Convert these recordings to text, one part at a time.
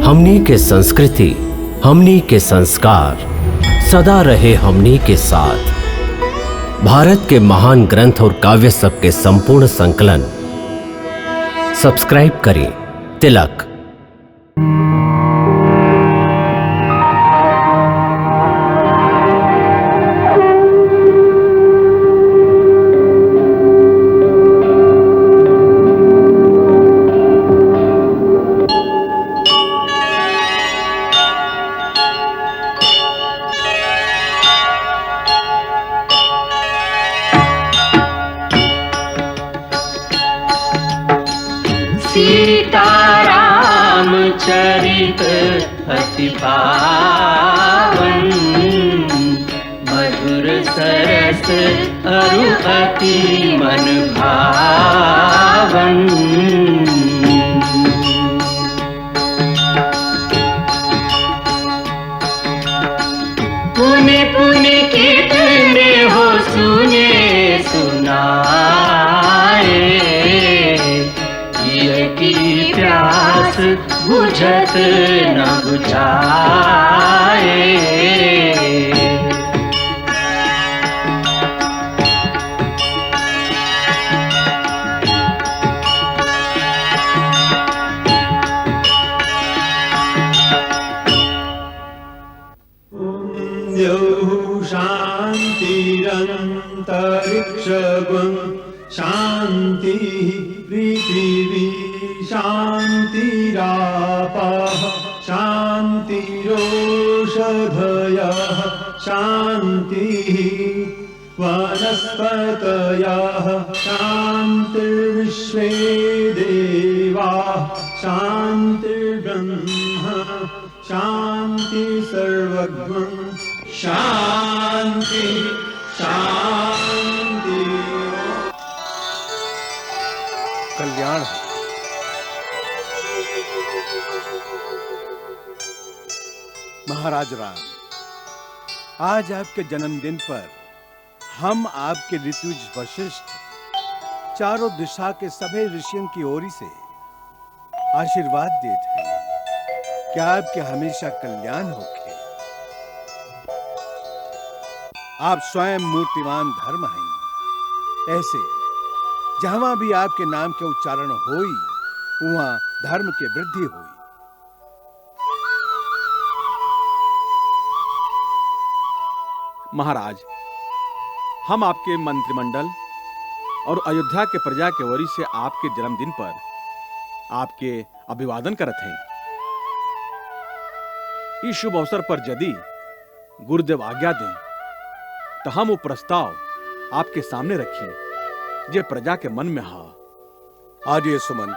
हमनी के संस्कृति, हमनी के संस्कार सदा रहे हमनी के साथ। भारत के महान ग्रंथ और काव्य सब के संपूर्ण संकलन सब्सक्राइब करें तिलक। सीताराम चरित अति पावन, मधुर सरस अरु अति मन भावन। पुनि पुनि कितने हो सुने सुनाए, की प्यास बुझत न बुझाए। शान्तिरन्तरिक्षगुं शान्ति पृथिवी शान्तिरापः शान्तिरोषधयः शान्तिः वनस्पतयः शान्तिर्विश्वे देवाः शान्तिर्ब्रह्म शान्ति सर्वज्ञं शान्ति शान्ति। कल्याण महाराज राम, आज आपके जन्मदिन पर हम आपके ऋतुज वशिष्ठ चारों दिशा के सभी ऋषियों की ओर से आशीर्वाद देते हैं कि आपके हमेशा कल्याण होके। आप स्वयं मूर्तिमान धर्म हैं, ऐसे जहां भी आपके नाम के उच्चारण होई वहां धर्म की वृद्धि हुई। महाराज, हम आपके मंत्रिमंडल और अयोध्या के प्रजा के ओर से आपके जन्मदिन पर आपके अभिवादन करते हैं। इस शुभ अवसर पर यदि गुरुदेव आज्ञा दें तो हम वो प्रस्ताव आपके सामने रखें जे प्रजा के मन में हा। आज ये सुमंत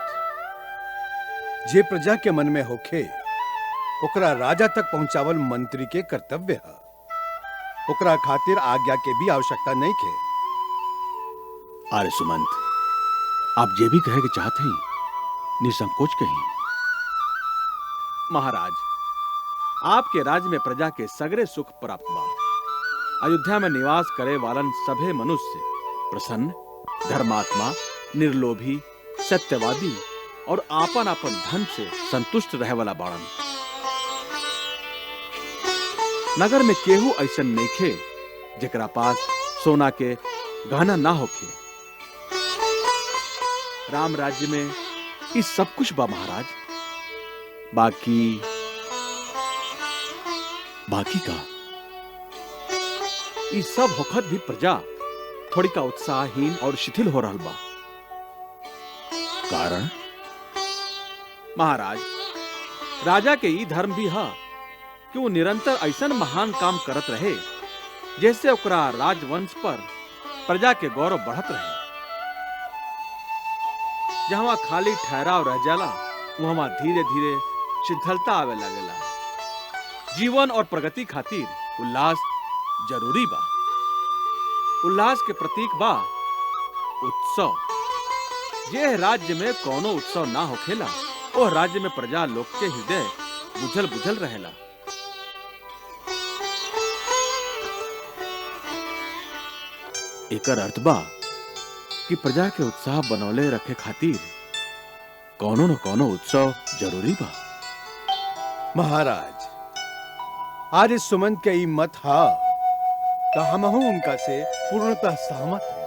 जे प्रजा के मन में होखे ओकरा राजा तक पहुंचावल मंत्री के कर्तव्य है। ओकरा खातिर आज्ञा के भी आवश्यकता नहीं खे। अरे सुमंत, आप जे भी कहे के चाहते हैं निसंकोच कहें। महाराज, आपके राज्य में प्रजा के सगरे सुख प्राप्त बा। अयोध्या में निवास करे वालन सभे मनुष्य प्रसन्न, धर्मात्मा, निर्लोभी, सत्यवादी और आपन आपन धन से संतुष्ट रहे वाला बाड़न। नगर में केहू ऐसन नइखे जेकरा पास सोना के गहना ना होखे। राम राज्य में ये सब कुछ बा महाराज। बाकी का ये सब होखत भी प्रजा थोड़ी का उत्साहहीन और शिथिल हो रहल बा। कारण महाराज, राजा के ई धर्म भी हा कि वो निरंतर ऐसा महान काम करत रहे जैसे ओकरा राजवंश पर प्रजा के गौरव बढ़त रहे। जहां खाली ठहराव रह जाला वहां धीरे धीरे शिथिलता आवे लगेला। जीवन और प्रगति खातिर उल्लास जरूरी बा। उल्लास के प्रतीक बा उत्सव। जे राज्य में कोनो उत्सव ना होखेला वो राज्य में प्रजा लोग के हृदय बुझल बुझल रहेला। एकर अर्थ बा कि प्रजा के उत्साह बनौले रखे खातिर कोनो न कोनो उत्सव जरूरी बा। महाराज, आर्य सुमंत के ई मत हा तो हमहू उनका से पूर्णतः सहमत है।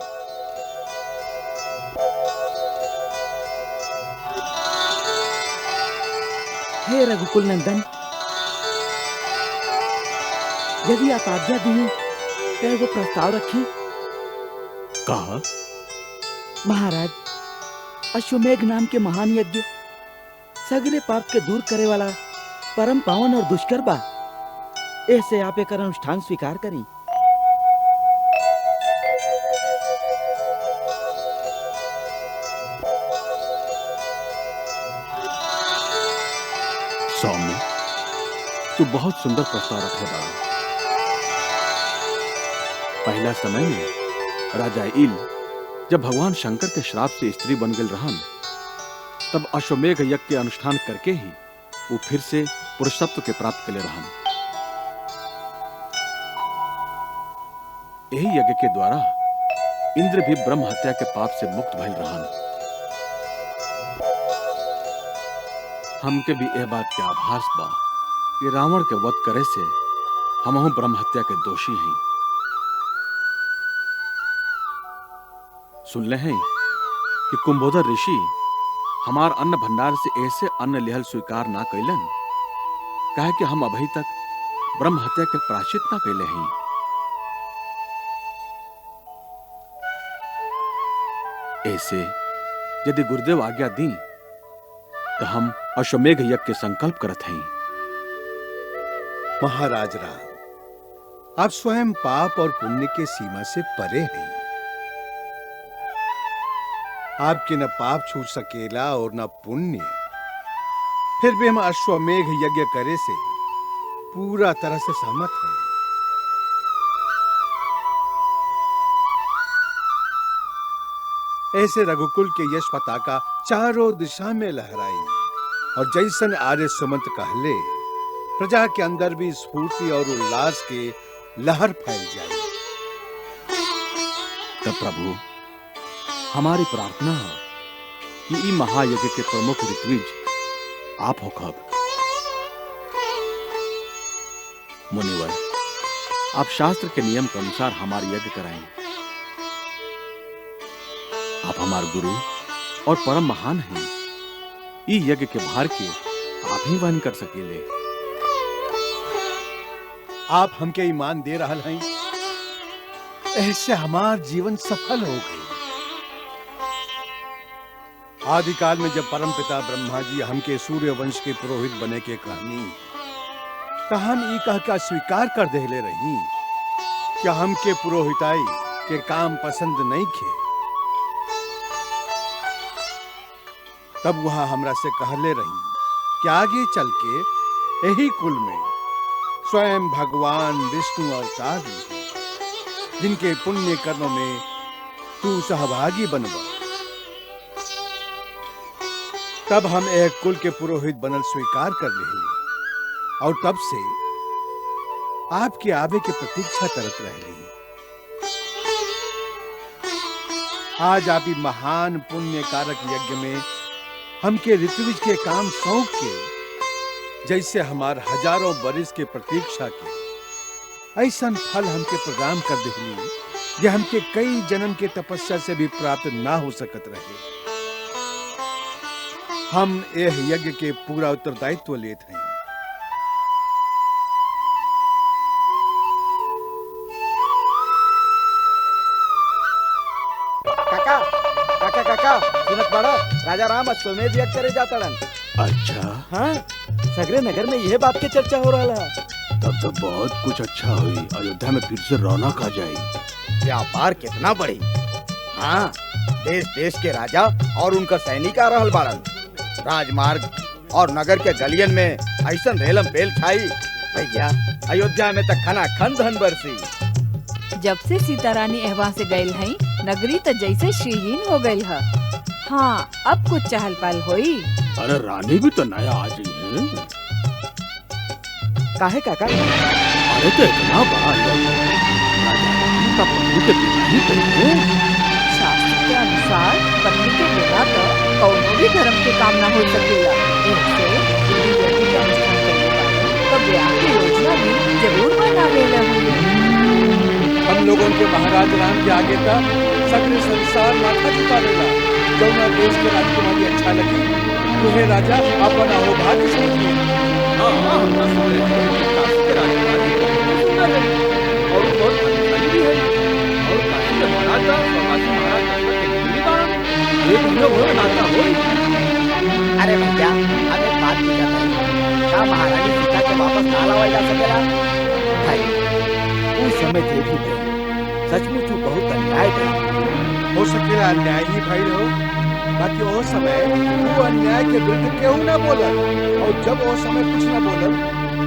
हे रघुकुल नंदन, यदि आप आज्ञा दिए तो वो प्रस्ताव रखी। कहा महाराज, अश्वमेघ नाम के महान यज्ञ सगरे पाप के दूर करे वाला परम पावन और दुष्कर बा। ऐसे आप एक अनुष्ठान स्वीकार करी। सौम्य, तू बहुत सुंदर प्रस्ताव रखे बा। पहला समय में राजा इल जब भगवान शंकर के श्राप से स्त्री बन गई रहन, तब अश्वमेघ यज्ञ के अनुष्ठान करके ही वो फिर से पुरुषत्व के प्राप्त के लिए रहन। यही यज्ञ के द्वारा इंद्र भी ब्रह्म हत्या के पाप से मुक्त भइल रहन। हमके भी यह बात के आभास बा कि रावण के वध करे से हमहु ब्रह्म हत्या के दोषी हैं। सुन ले हैं कि कुंभोदर ऋषि हमार अन्न भंडार से ऐसे अन्न लेहल स्वीकार ना कैलन, काहे कि हम अभी तक ब्रह्म हत्या के प्रायश्चित ना कैले हैं। ऐसे यदि गुरुदेव आज्ञा दी तो हम अश्वमेघ यज्ञ के संकल्प करत हैं। महाराज राम, आप स्वयं पाप और पुण्य के सीमा से परे हैं। आपके न पाप छूट सकेला और न पुण्य, फिर भी हम अश्वमेघ यज्ञ करे से पूरा तरह से सहमत हैं। ऐसे रघुकुल के यश पताका चारों दिशा में लहराई और जैसन आर्य सुमंत कहले, प्रजा के अंदर भी स्फूर्ति और उल्लास के लहर फैल जाए। तब प्रभु, हमारी प्रार्थना है कि ई महायज्ञ के प्रमुख ऋत्विज आप होखब। मुनिवर, आप शास्त्र के नियम के अनुसार हमारे यज्ञ कराएं। आप हमारे गुरु और परम महान हैं। ई यज्ञ के भार के आप ही वहन कर सकेले। आप हमके ईमान दे रहल हैं, ऐसे हमार जीवन सफल हो गई। आदिकाल में जब परमपिता ब्रह्मा जी हमके सूर्य वंश के पुरोहित बने के कहनी, तो हम ई कह का स्वीकार कर देले रही कि हमके पुरोहिताई के काम पसंद नहीं खे। तब वहां हमरा से कहले रही कि आगे चल के यही कुल में स्वयं भगवान विष्णु अवतार लिए, जिनके पुण्य कर्मों में तू सहभागी बनवा। तब हम एक कुल के पुरोहित बनल स्वीकार कर ले और तब से आपके आवे की प्रतीक्षा करत रहे। आज आप ही महान पुण्य कारक यज्ञ में हमके ऋत्विज के काम सौंप के, जैसे हमार हजारों बरिस के प्रतीक्षा के ऐसा फल हमके प्रदान कर देली, जे हमके कई जन्म के तपस्या से भी प्राप्त ना हो सकत रहे। हम यह यज्ञ के पूरा उत्तरदायित्व लेते हैं। काका काका काका, सुनत बड़ा, राजा राम अश्वमेध यज्ञ करे जातड़न। अच्छा, हाँ, सगरे नगर में यह बात के चर्चा हो रहा है। तब तो बहुत कुछ अच्छा हुई। अयोध्या में फिर से रौनक आ जाएगी। व्यापार कितना बढ़ी। हाँ, देश देश के राजा और उनका सैनिक आ रहल बाड़न। राजमार्ग और नगर के गलियन में ऐसा रेलम पेल छाई, भैया अयोध्या में तक खना खन धन बरसी। जब से सीता रानी एहवा से गई है, नगरी तो जैसे श्रीहीन हो गई है। हाँ, अब कुछ चहल पहल होई। अरे रानी भी तो नया आ गई है। काहे काका? अरे तो इतना बड़ा राजा का पत्नी के बिना ही करेंगे। शास्त्र के अनुसार पत्नी के बिना तो कौनो भी धर्म के काम ना हो सकेला। इससे यदि यज्ञ का अनुष्ठान करेगा जरूर बनावे हुए। हम लोगों के महाराज राम के आगे था सगरे संसार माथा झुकावेला। जौना देश के राजकुमारी अच्छा लगी तुहे राजा अपन अहोभाग्य समझिए। हाँ हाँ, हम तो सुन रहे हैं कि काशी के राजकुमारी बहुत सुंदर है और वो बहुत शक्तिशाली भी है। और काशी के महाराज का काशी महाराज दशरथ के भी बाण एक हम लोग हो नाता हो। अरे भैया अब एक बात की जाता है, क्या महारानी सीता को वापस ना लावा जा सकेला? भाई उस समय जे भी थे सचमुच बहुत अन्याय था। हो सकेला अन्याय ही भइल हो, बाकी वो समय वो अन्याय के विरुद्ध क्यों ना बोलल, और जब वो समय कुछ ना बोलल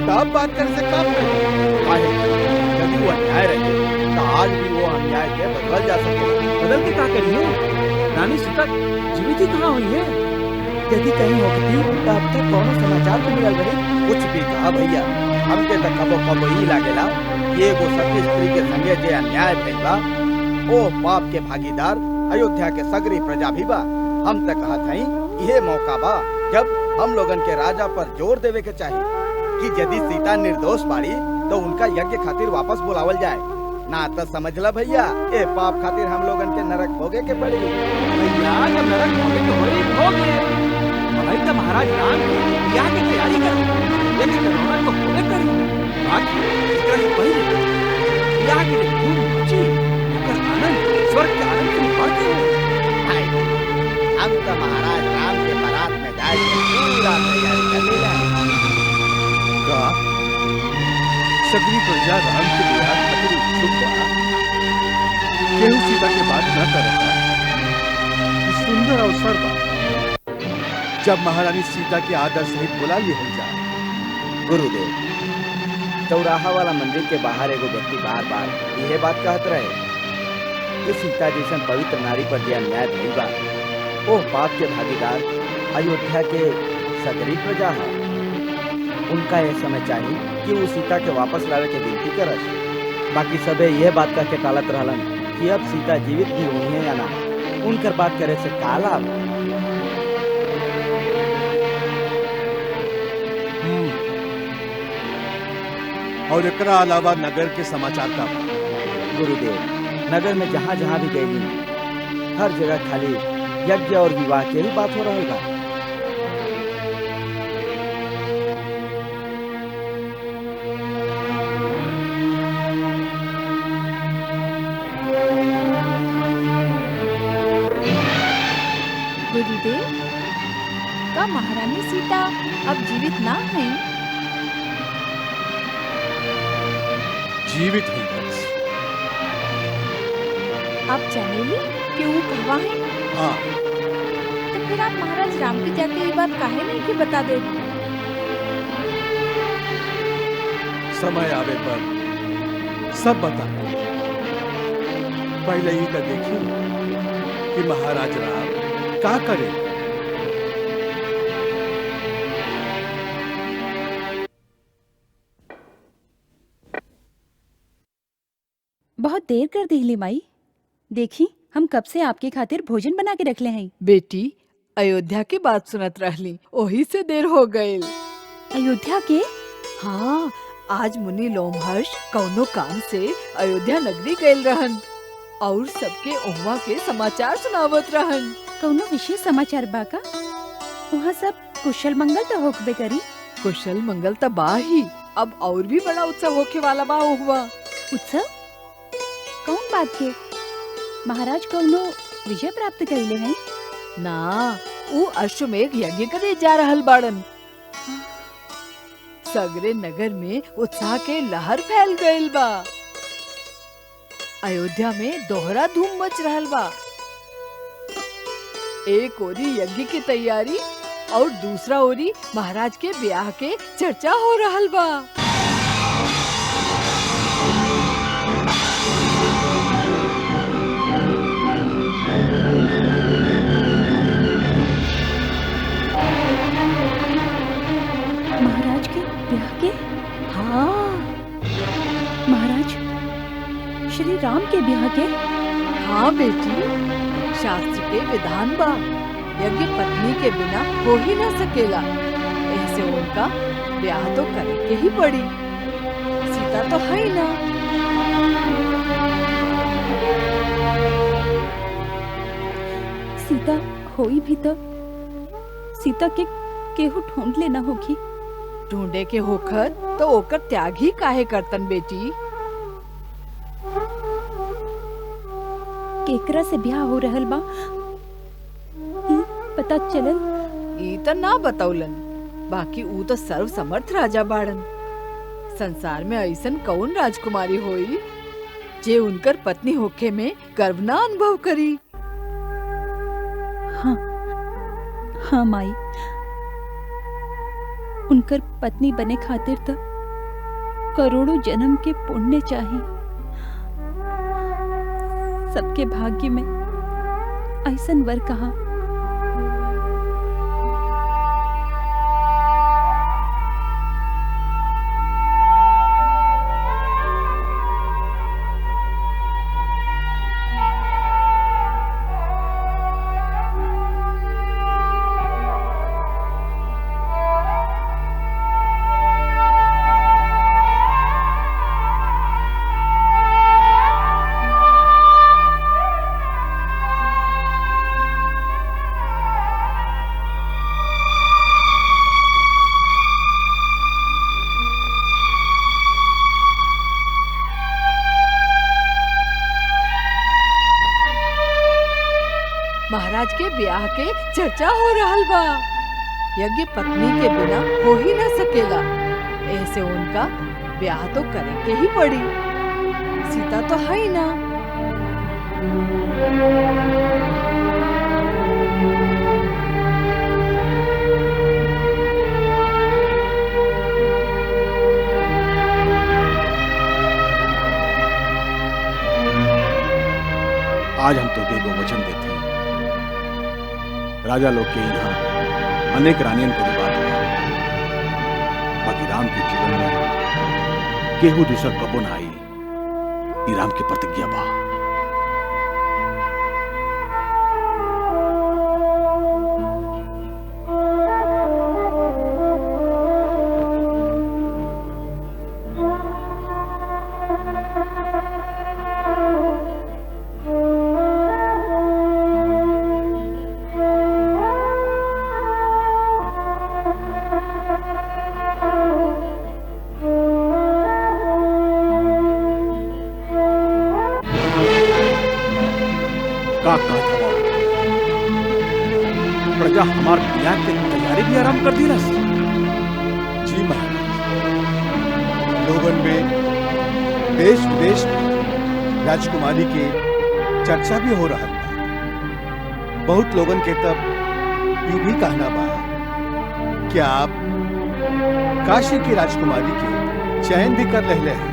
तब बात करे से काम करे। यदि वो अन्याय रहे तो आज भी वो अन्याय के बदल जा सके। बदल के क्या करिए? रानी सीता जीवित ही कहाँ हुई है? यदि कहीं होती तो अब तक कौन समाचार तो मिलल रहे। कुछ भी कहा भैया, हमके तक कबो ही लागेला ये वो सत्य स्त्री के संगे जे अन्याय भइल बा ओ पाप के भागीदार अयोध्या के सगरी प्रजा भी बा। हम तक कहत हई यह मौका बा जब हम लोगन के राजा पर जोर देवे के चाहिए कि यदि सीता निर्दोष बाड़ी तो उनका यज्ञ खातिर वापस बुलावल जाए। ना तो समझला भैया ए पाप खातिर हम लोगन के नरक भोगे के पड़ी। भैया जब नरक भोगे तो वही भोगे। भाई तो महाराज राम की ब्याह की तैयारी करो, लेकिन कोरोना को पूरे करी। बाकी इसका से पहले ब्याह के लिए धूम मची, उसका आनंद स्वर्ग के आनंद से बढ़ते हैं। हम तो महाराज राम के बारात में जाए पूरा तैयारी कर लेला। का सगरी प्रजा राम के विराट खातिर उत्सुक बा, केहू सीता के बात न करता। ई सुंदर अवसर बा जब महारानी सीता के आदर सहित बुला लिहल जाए। गुरुदेव, चौराहा वाला मंदिर के बाहर एगो व्यक्ति बार बार यह बात कहत रहे कि सीता जैसन पवित्र नारी पर जे अन्याय भइल बा ओ पाप के भागीदार अयोध्या के सगरी प्रजा है। उनका यह समय चाहिए कि वो सीता के वापस लावे के विनती करस। बाकी सबे यह बात कह के टालत रहलन कि अब सीता जीवित भी हुई है या ना, उनकर बात करे से का लाभ। और एकरा अलावा नगर के समाचार का बा? गुरुदेव, नगर में जहाँ जहाँ भी गई हर जगह खाली यज्ञ और विवाह के ही बात हो रही बा। गुरुदेव, का महारानी सीता अब जीवित ना है? जीवित हुई बस। आप जानेली कि वो कहवा है? हाँ, तो फिर आप महाराज राम के जाके ये बात काहे नहीं कि बता दे? समय आवे पर सब बता। पहले ही तो देखी कि महाराज राम का करे। बहुत देर कर दी माई। देखी हम कब से आपके खातिर भोजन बना के रखले हैं। बेटी, अयोध्या की बात सुनत रहली, ओही से देर हो गई। अयोध्या के? हाँ, आज मुनि लोमहर्ष कौनो काम से अयोध्या नगरी गए रहन और सबके उहवा के समाचार सुनावत रहन। कौनो विशेष समाचार बाका? वहाँ सब कुशल मंगल तो होकबे करी। कुशल मंगल त बा ही, अब और भी बड़ा उत्सव होके वाला बा उहवा। उत्सव? कौन बात के? महाराज कौनो विजय प्राप्त कइले हैं? ना, ऊ अश्वमेघ यज्ञ करे जा रहल बाड़न। सगरे नगर में उत्साह के लहर फैल गइल बा। अयोध्या में दोहरा धूम मच रहल बा। एक ओरी यज्ञ की तैयारी और दूसरा ओरी महाराज के ब्याह के चर्चा हो रहल बा। महाराज के ब्याह के? हाँ, महाराज श्री राम के ब्याह के? हाँ बेटी, शास्त्र के विधान बा, यज्ञ पत्नी के बिना हो ही न सकेला। ऐसे उनका ब्याह तो करे के ही पड़ी। सीता सीता तो है ही ना। सीता होई भी तो सीता के केहू ढूंढ लेना होगी। ढूंढे के होकर तो ओकर त्याग ही काहे करतन बेटी। केकरा से ब्याह हो रहल बा ई पता चलल? ई तो ना बतौलन, बाकी ऊ तो सर्व समर्थ राजा बाड़न। संसार में ऐसन कौन राजकुमारी होई जे उनकर पत्नी होखे में गर्व ना अनुभव करी। हाँ हाँ माई, उनकर पत्नी बने खातिर तो करोड़ों जन्म के पुण्य चाहिए। सबके भाग्य में ऐसन वर कहा। महाराज के ब्याह के चर्चा हो रहल बा। यज्ञ पत्नी के बिना हो ही ना सकेला, ऐसे उनका ब्याह तो करे के ही पड़ी। सीता तो है ही ना। आज हम तो देवो वचन देते हैं, राजा लोग के यहाँ अनेक रानियन को रिवाज हुआ, बाकी राम के जीवन में केहू दूसर कबो न आई। ई राम की प्रतिज्ञा बा। प्रजा हमार ब्याह के तैयारी भी आराम कर दी रस। जी महाराज, लोगन में देश विदेश में राजकुमारी के चर्चा भी हो रहा था। बहुत लोगन के तब ये भी कहना बा कि आप काशी की राजकुमारी के चयन भी कर ले हैं।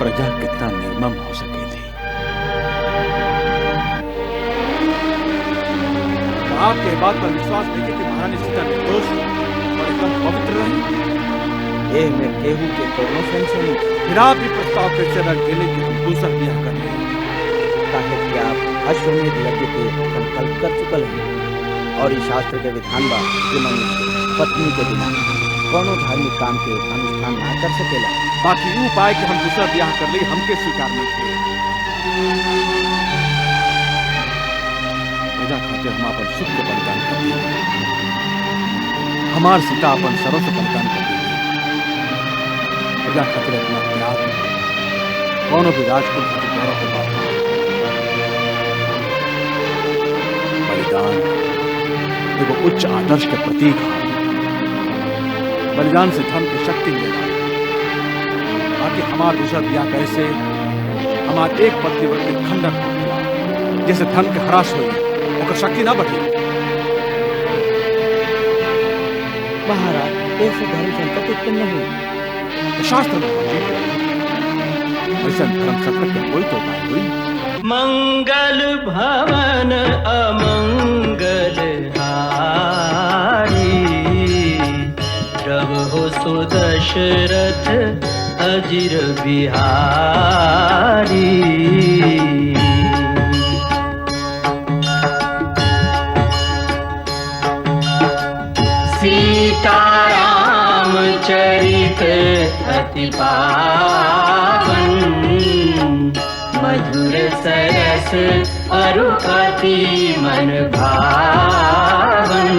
प्रजा कितना निर्मम हो सकेगी। आपके बात पर विश्वास देखे कि महारानी सीता निर्दोष और एकदम पवित्र रही। में केहू के कोनो संशय नहीं। फिर आप भी प्रस्ताव फिर से रख देने की दूसरा ब्याह कर रहे काहे कि आप अश्वमेध यज्ञ के संकल्प कर चुकल हैं और इस शास्त्र के विधान बा कि मनुष्य पत्नी के बिना कोनो धार्मिक काम के अनुष्ठान ना कर सकेला। बाकी उपाय कि हम दूसरा ब्याह कर ले हमके स्वीकार नहीं किए। प्रजा खातिर हम अपन सुख के बलिदान कर दिए। हमार सीता अपन सर्वस्व बलिदान कर दी। प्रजा खातिर अपना त्याग कौनो भी राजकुल खातिर गौरव के बात बलिदान एगो उच्च आदर्श के प्रतीक है। बलिदान से धर्म की शक्ति मिलेगा। बाकी हमार दूसरा ब्याह कैसे हमार एक पतिव्रत के खंडन हो जैसे धन के हरास हुई और शक्ति ना बढ़ी। महाराज ऐसे धर्म संकट उत्पन्न हुई तो शास्त्र में ऐसा धर्म संकट के कोई तो उपाय हुई। मंगल भवन अमंगल हारी, जब हो सुदशरथ अजिर बिहारी। सीताराम चरित अति पावन, मधुर सरस अरु अति मन भावन।